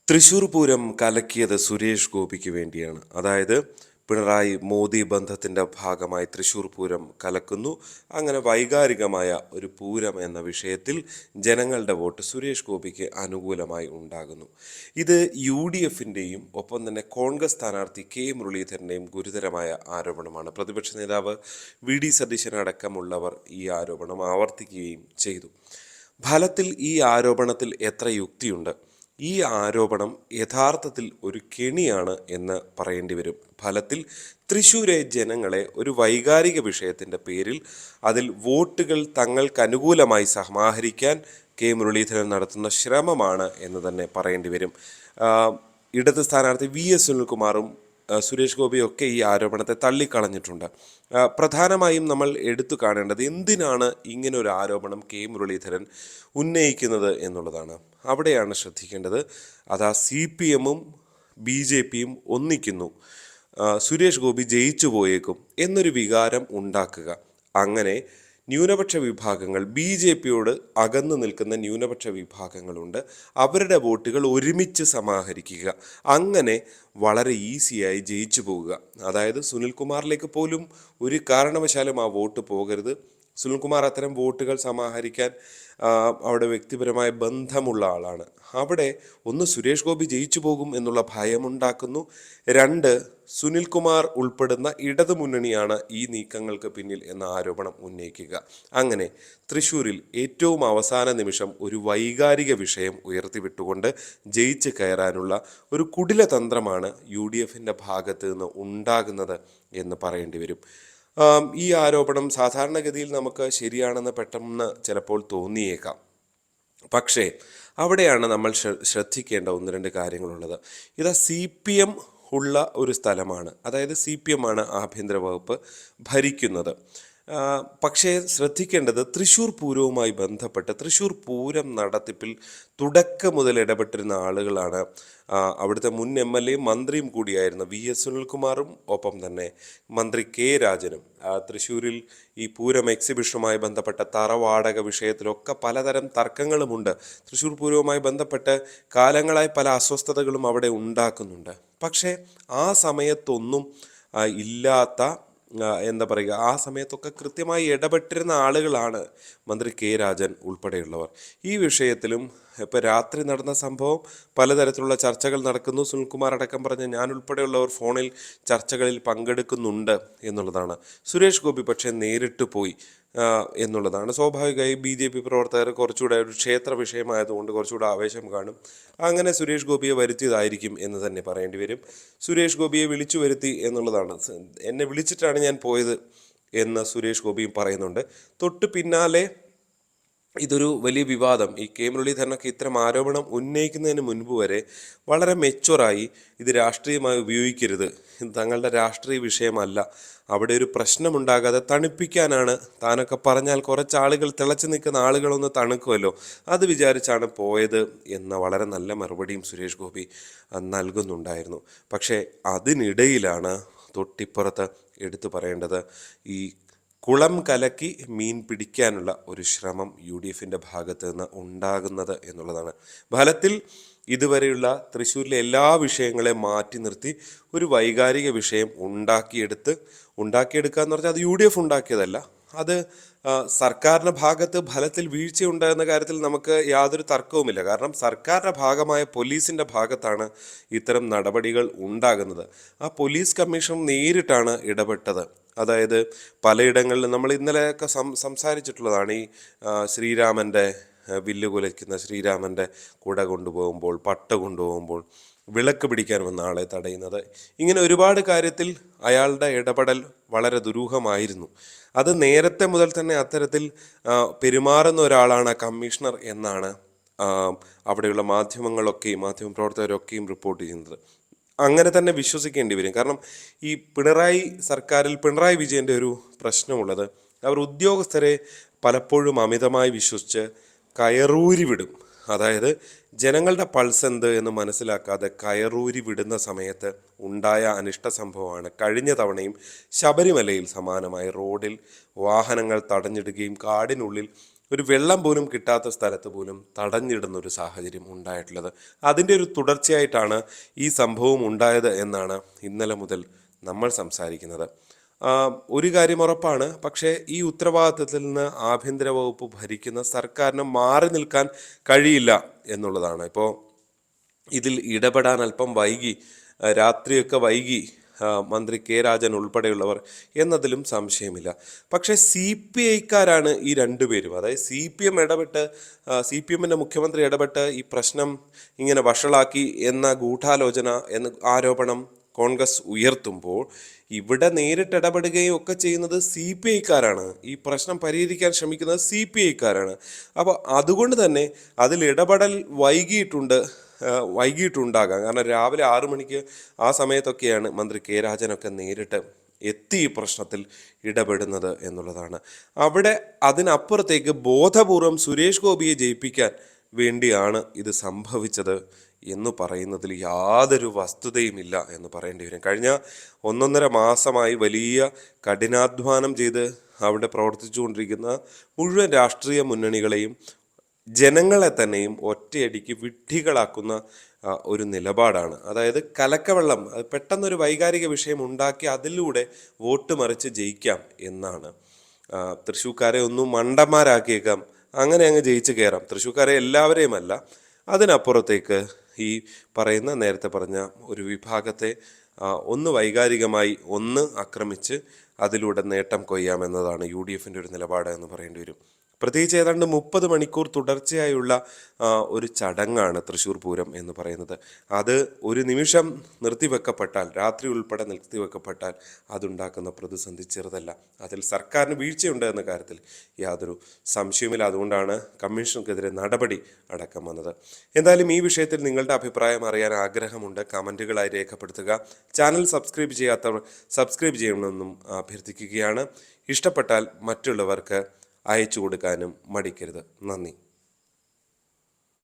തൃശൂർ പൂരം കലക്കിയത് സുരേഷ് ഗോപിക്ക് വേണ്ടിയാണ്. അതായത് പിണറായി മോദി ബന്ധത്തിൻ്റെ ഭാഗമായി തൃശൂർ പൂരം കലക്കുന്നു. അങ്ങനെ വൈകാരികമായ ഒരു പൂരം എന്ന വിഷയത്തിൽ ജനങ്ങളുടെ വോട്ട് സുരേഷ് ഗോപിക്ക് അനുകൂലമായി ഉണ്ടാകുന്നു. ഇത് UDFിൻ്റെയും ഒപ്പം തന്നെ കോൺഗ്രസ് സ്ഥാനാർത്ഥി മുരളീധരൻ്റെയും ഗുരുതരമായ ആരോപണമാണ്. പ്രതിപക്ഷ നേതാവ് VD സതീശനടക്കമുള്ളവർ ഈ ആരോപണം ആവർത്തിക്കുകയും ചെയ്തു. ഫലത്തിൽ ഈ ആരോപണത്തിൽ എത്ര യുക്തിയുണ്ട്? ഈ ആരോപണം യഥാർത്ഥത്തിൽ ഒരു കെണിയാണ് എന്ന് പറയേണ്ടി വരും. ഫലത്തിൽ തൃശ്ശൂരെ ജനങ്ങളെ ഒരു വൈകാരിക വിഷയത്തിൻ്റെ പേരിൽ അതിൽ വോട്ടുകൾ തങ്ങൾക്ക് അനുകൂലമായി സമാഹരിക്കാൻ മുരളീധരൻ നടത്തുന്ന ശ്രമമാണ് എന്ന് തന്നെ പറയേണ്ടി വരും. ഇടത് സ്ഥാനാർത്ഥി VS സുനിൽകുമാറും സുരേഷ് ഗോപിയൊക്കെ ഈ ആരോപണത്തെ തള്ളിക്കളഞ്ഞിട്ടുണ്ട്. പ്രധാനമായും നമ്മൾ എടുത്തു കാണേണ്ടത് എന്തിനാണ് ഇങ്ങനെ ഒരു ആരോപണം മുരളീധരൻ ഉന്നയിക്കുന്നത് എന്നുള്ളതാണ്. അവിടെയാണ് ശ്രദ്ധിക്കേണ്ടത്. അതാ CPM-ഉം BJP-യും ഒന്നിക്കുന്നു, സുരേഷ് ഗോപി ജയിച്ചു പോയേക്കും എന്നൊരു വികാരം ഉണ്ടാക്കുക. അങ്ങനെ ന്യൂനപക്ഷ വിഭാഗങ്ങൾ, BJP-യോട് അകന്നു നിൽക്കുന്ന ന്യൂനപക്ഷ വിഭാഗങ്ങളുണ്ട്, അവരുടെ വോട്ടുകൾ ഒരുമിച്ച് സമാഹരിക്കുക. അങ്ങനെ വളരെ ഈസിയായി ജയിച്ചു പോവുക. അതായത് സുനിൽകുമാറിലേക്ക് പോലും ഒരു കാരണവശാലും ആ വോട്ട് പോകരുത്. സുനിൽകുമാർ അത്തരം വോട്ടുകൾ സമാഹരിക്കാൻ അവിടെ വ്യക്തിപരമായ ബന്ധമുള്ള ആളാണ്. അവിടെ ഒന്ന് സുരേഷ് ഗോപി ജയിച്ചു പോകും എന്നുള്ള ഭയമുണ്ടാക്കുന്നു. രണ്ട്, സുനിൽകുമാർ ഉൾപ്പെടുന്ന ഇടതു മുന്നണിയാണ് ഈ നീക്കങ്ങൾക്ക് പിന്നിൽ എന്ന ആരോപണം ഉന്നയിക്കുക. അങ്ങനെ തൃശ്ശൂരിൽ ഏറ്റവും അവസാന നിമിഷം ഒരു വൈകാരിക വിഷയം ഉയർത്തിവിട്ടുകൊണ്ട് ജയിച്ച് കയറാനുള്ള ഒരു കുടിലതന്ത്രമാണ് UDFിൻ്റെ ഭാഗത്ത് നിന്ന് ഉണ്ടാകുന്നത് എന്ന് പറയേണ്ടി വരും. ഈ ആരോപണം സാധാരണഗതിയിൽ നമുക്ക് ശരിയാണെന്ന് പെട്ടെന്ന് ചിലപ്പോൾ തോന്നിയേക്കാം. പക്ഷേ അവിടെയാണ് നമ്മൾ ശ്രദ്ധിക്കേണ്ട ഒന്ന് രണ്ട് കാര്യങ്ങളുള്ളത്. ഇതാ CPM ഉള്ള ഒരു സ്ഥലമാണ്. അതായത് CPM ആണ് ആഭ്യന്തര വകുപ്പ് ഭരിക്കുന്നത്. പക്ഷേ ശ്രദ്ധിക്കേണ്ടത് തൃശ്ശൂർ പൂരവുമായി ബന്ധപ്പെട്ട് തൃശ്ശൂർ പൂരം നടത്തിപ്പിൽ തുടക്കം മുതൽ ഇടപെട്ടിരുന്ന ആളുകളാണ് അവിടുത്തെ മുൻ MLA മന്ത്രിയും കൂടിയായിരുന്ന VS സുനിൽകുമാറും ഒപ്പം തന്നെ മന്ത്രി രാജനും. തൃശ്ശൂരിൽ ഈ പൂരം എക്സിബിഷനുമായി ബന്ധപ്പെട്ട തറവാടക വിഷയത്തിലൊക്കെ പലതരം തർക്കങ്ങളുമുണ്ട്. തൃശ്ശൂർ പൂരവുമായി ബന്ധപ്പെട്ട് കാലങ്ങളായി പല അസ്വസ്ഥതകളും അവിടെ ഉണ്ടാക്കുന്നുണ്ട്. പക്ഷേ ആ സമയത്തൊന്നും ഇല്ലാത്ത എന്താ പറയുക, ആ സമയത്തൊക്കെ കൃത്യമായി ഇടപെട്ടിരുന്ന ആളുകളാണ് മന്ത്രി രാജൻ ഉൾപ്പെടെയുള്ളവർ. ഈ വിഷയത്തിലും ഇപ്പോൾ രാത്രി നടന്ന സംഭവം പലതരത്തിലുള്ള ചർച്ചകൾ നടക്കുന്നു. സുനിൽകുമാർ അടക്കം പറഞ്ഞ ഞാൻ ഉൾപ്പെടെയുള്ളവർ ഫോണിൽ ചർച്ചകളിൽ പങ്കെടുക്കുന്നുണ്ട് എന്നുള്ളതാണ്. സുരേഷ് ഗോപി പക്ഷേ നേരിട്ട് പോയി എന്നുള്ളതാണ്. സ്വാഭാവികമായി BJP പ്രവർത്തകർ കുറച്ചുകൂടെ ഒരു ക്ഷേത്ര വിഷയമായതുകൊണ്ട് കുറച്ചുകൂടെ ആവേശം കാണും. അങ്ങനെ സുരേഷ് ഗോപിയെ വരുത്തിയതായിരിക്കും എന്ന് തന്നെ പറയേണ്ടി വരും. സുരേഷ് ഗോപിയെ വിളിച്ചു വരുത്തി എന്നുള്ളതാണ്. എന്നെ വിളിച്ചിട്ടാണ് ഞാൻ പോയത് എന്ന് സുരേഷ് ഗോപിയും പറയുന്നുണ്ട്. തൊട്ട് പിന്നാലെ ഇതൊരു വലിയ വിവാദം, ഈ മുരളീധരനൊക്കെ ഇത്തരം ആരോപണം ഉന്നയിക്കുന്നതിന് മുൻപ് വരെ വളരെ മെച്ചുവറായി ഇത് രാഷ്ട്രീയമായി ഉപയോഗിക്കരുത്, തങ്ങളുടെ രാഷ്ട്രീയ വിഷയമല്ല, അവിടെ ഒരു പ്രശ്നമുണ്ടാകാതെ തണുപ്പിക്കാനാണ് താനൊക്കെ പറഞ്ഞാൽ കുറച്ചാളുകൾ തിളച്ചു നിൽക്കുന്ന ആളുകളൊന്ന് തണുക്കുമല്ലോ, അത് വിചാരിച്ചാണ് പോയത് എന്ന വളരെ നല്ല മറുപടിയും സുരേഷ് ഗോപി നൽകുന്നുണ്ടായിരുന്നു. പക്ഷേ അതിനിടയിലാണ് തൊട്ടിപ്പുറത്ത് എടുത്തു പറയേണ്ടത് ഈ കുളം കലക്കി മീൻ പിടിക്കാനുള്ള ഒരു ശ്രമം UDFിൻ്റെ ഭാഗത്ത് നിന്ന് ഉണ്ടാകുന്നത് എന്നുള്ളതാണ്. ഫലത്തിൽ ഇതുവരെയുള്ള തൃശ്ശൂരിലെ എല്ലാ വിഷയങ്ങളെ മാറ്റി നിർത്തി ഒരു വൈകാരിക വിഷയം ഉണ്ടാക്കിയെടുക്കുക എന്ന് പറഞ്ഞാൽ അത് UDF ഉണ്ടാക്കിയതല്ല, അത് സർക്കാരിൻ്റെ ഭാഗത്ത് ഫലത്തിൽ വീഴ്ചയുണ്ടാകുന്ന കാര്യത്തിൽ നമുക്ക് യാതൊരു തർക്കവുമില്ല. കാരണം സർക്കാരിൻ്റെ ഭാഗമായ പോലീസിൻ്റെ ഭാഗത്താണ് ഇത്തരം നടപടികൾ ഉണ്ടാകുന്നത്. ആ പോലീസ് കമ്മീഷൻ നേരിട്ടാണ് ഇടപെട്ടത്. അതായത് പലയിടങ്ങളിലും നമ്മൾ ഇന്നലെയൊക്കെ സംസാരിച്ചിട്ടുള്ളതാണ്. ഈ ശ്രീരാമൻ്റെ വില്ല് കുലയ്ക്കുന്ന ശ്രീരാമൻ്റെ കുട കൊണ്ടുപോകുമ്പോൾ, പട്ട കൊണ്ടുപോകുമ്പോൾ, വിളക്ക് പിടിക്കാൻ വന്ന ആളെ തടയുന്നത്, ഇങ്ങനെ ഒരുപാട് കാര്യത്തിൽ അയാളുടെ ഇടപെടൽ വളരെ ദുരൂഹമായിരുന്നു. അത് നേരത്തെ മുതൽ തന്നെ അത്തരത്തിൽ പെരുമാറുന്ന ഒരാളാണ് കമ്മീഷണർ എന്നാണ് അവിടെയുള്ള മാധ്യമപ്രവർത്തകരൊക്കെയും റിപ്പോർട്ട് ചെയ്യുന്നത്. അങ്ങനെ തന്നെ വിശ്വസിക്കേണ്ടി വരും. കാരണം ഈ പിണറായി സർക്കാരിൽ പിണറായി വിജയൻ്റെ ഒരു പ്രശ്നമുള്ളത്, അവർ ഉദ്യോഗസ്ഥരെ പലപ്പോഴും അമിതമായി വിശ്വസിച്ച് കയറൂരി വിടും. അതായത് ജനങ്ങളുടെ പൾസ് എന്ത് എന്ന് മനസ്സിലാക്കാതെ കയറൂരി വിടുന്ന സമയത്ത് ഉണ്ടായ അനിഷ്ട സംഭവമാണ് കഴിഞ്ഞ തവണയും ശബരിമലയിൽ സമാനമായി റോഡിൽ വാഹനങ്ങൾ തടഞ്ഞിടുകയും കാടിനുള്ളിൽ ഒരു വെള്ളം പോലും കിട്ടാത്ത സ്ഥലത്ത് പോലും തടഞ്ഞിടുന്ന ഒരു സാഹചര്യം ഉണ്ടായിട്ടുള്ളത്. അതിൻ്റെ ഒരു തുടർച്ചയായിട്ടാണ് ഈ സംഭവം ഉണ്ടായത് എന്നാണ് ഇന്നലെ മുതൽ നമ്മൾ സംസാരിക്കുന്നത്. ഒരു കാര്യം ഉറപ്പാണ്, പക്ഷേ ഈ ഉത്തരവാദിത്തത്തിൽ നിന്ന് ആഭ്യന്തര വകുപ്പ് ഭരിക്കുന്ന സർക്കാരിന് മാറി നിൽക്കാൻ കഴിയില്ല എന്നുള്ളതാണ്. ഇപ്പോൾ ഇതിൽ ഇടപെടാൻ അല്പം വൈകി, രാത്രിയൊക്കെ വൈകി മന്ത്രി കെ രാജൻ ഉൾപ്പെടെയുള്ളവർ എന്നതിലും സംശയമില്ല. പക്ഷേ CPI-ക്കാരാണ് ഈ രണ്ടുപേരും. അതായത് CPM-ൻ്റെ മുഖ്യമന്ത്രി ഇടപെട്ട് ഈ പ്രശ്നം ഇങ്ങനെ വഷളാക്കി എന്ന ഗൂഢാലോചന എന്ന ആരോപണം കോൺഗ്രസ് ഉയർത്തുമ്പോൾ ഇവിടെ നേരിട്ട് ഇടപെടുകയും ഒക്കെ ചെയ്യുന്നത് CPI-ക്കാരാണ്. ഈ പ്രശ്നം പരിഹരിക്കാൻ ശ്രമിക്കുന്നത് CPI-ക്കാരാണ്. അപ്പോൾ അതുകൊണ്ട് തന്നെ അതിൽ ഇടപെടൽ വൈകിട്ടുണ്ടാകാം. കാരണം രാവിലെ 6 മണിക്ക് ആ സമയത്തൊക്കെയാണ് മന്ത്രി കെ രാജനൊക്കെ നേരിട്ട് എത്തി ഈ പ്രശ്നത്തിൽ ഇടപെടുന്നത് എന്നുള്ളതാണ്. അവിടെ അതിനപ്പുറത്തേക്ക് ബോധപൂർവം സുരേഷ് ഗോപിയെ ജയിപ്പിക്കാൻ വേണ്ടിയാണ് ഇത് സംഭവിച്ചത് എന്ന് പറയുന്നതിൽ യാതൊരു വസ്തുതയുമില്ല എന്ന് പറയേണ്ടി വരും. കഴിഞ്ഞ 1.5 മാസമായി വലിയ കഠിനാധ്വാനം ചെയ്ത് അവിടെ പ്രവർത്തിച്ചുകൊണ്ടിരിക്കുന്ന മുഴുവൻ രാഷ്ട്രീയ മുന്നണികളെയും ജനങ്ങളെ തന്നെയും ഒറ്റയടിക്ക് വിഡ്ഢികളാക്കുന്ന ഒരു നിലപാടാണ്. അതായത് കലക്കവെള്ളം, പെട്ടെന്നൊരു വൈകാരിക വിഷയം ഉണ്ടാക്കി അതിലൂടെ വോട്ട് മറിച്ച് ജയിക്കാം എന്നാണ്. തൃശ്ശൂർക്കാരെ ഒന്നും മണ്ടന്മാരാക്കിയേക്കാം, അങ്ങനെ അങ്ങ് ജയിച്ച് കയറാം. തൃശ്ശൂർക്കാരെ എല്ലാവരെയും അല്ല, അതിനപ്പുറത്തേക്ക് ഈ പറയുന്ന നേരത്തെ പറഞ്ഞ ഒരു വിഭാഗത്തെ ഒന്ന് വൈകാരികമായി ഒന്ന് ആക്രമിച്ച് അതിലൂടെ നേട്ടം കൊയ്യാമെന്നതാണ് UDF-ൻ്റെ ഒരു നിലപാട് എന്ന് പറയേണ്ടി വരും. പ്രത്യേകിച്ച് ഏതാണ്ട് 30 മണിക്കൂർ തുടർച്ചയായുള്ള ഒരു ചടങ്ങാണ് തൃശ്ശൂർ പൂരം എന്ന് പറയുന്നത്. അത് ഒരു നിമിഷം നിർത്തിവെക്കപ്പെട്ടാൽ, രാത്രി ഉൾപ്പെടെ നിർത്തിവെക്കപ്പെട്ടാൽ അതുണ്ടാക്കുന്ന പ്രതിസന്ധി ചെറുതല്ല. അതിൽ സർക്കാരിന് വീഴ്ചയുണ്ട് എന്ന കാര്യത്തിൽ യാതൊരു സംശയവുമില്ല. അതുകൊണ്ടാണ് കമ്മീഷനുക്കെതിരെ നടപടി അടക്കം വന്നത്. എന്തായാലും ഈ വിഷയത്തിൽ നിങ്ങളുടെ അഭിപ്രായം അറിയാൻ ആഗ്രഹമുണ്ട്, കമൻറ്റുകളായി രേഖപ്പെടുത്തുക. ചാനൽ സബ്സ്ക്രൈബ് ചെയ്യാത്തവർ സബ്സ്ക്രൈബ് ചെയ്യണമെന്നും അഭ്യർത്ഥിക്കുകയാണ്. ഇഷ്ടപ്പെട്ടാൽ മറ്റുള്ളവർക്ക് അയച്ചു കൊടുക്കാനും മടിക്കരുത്. നന്ദി.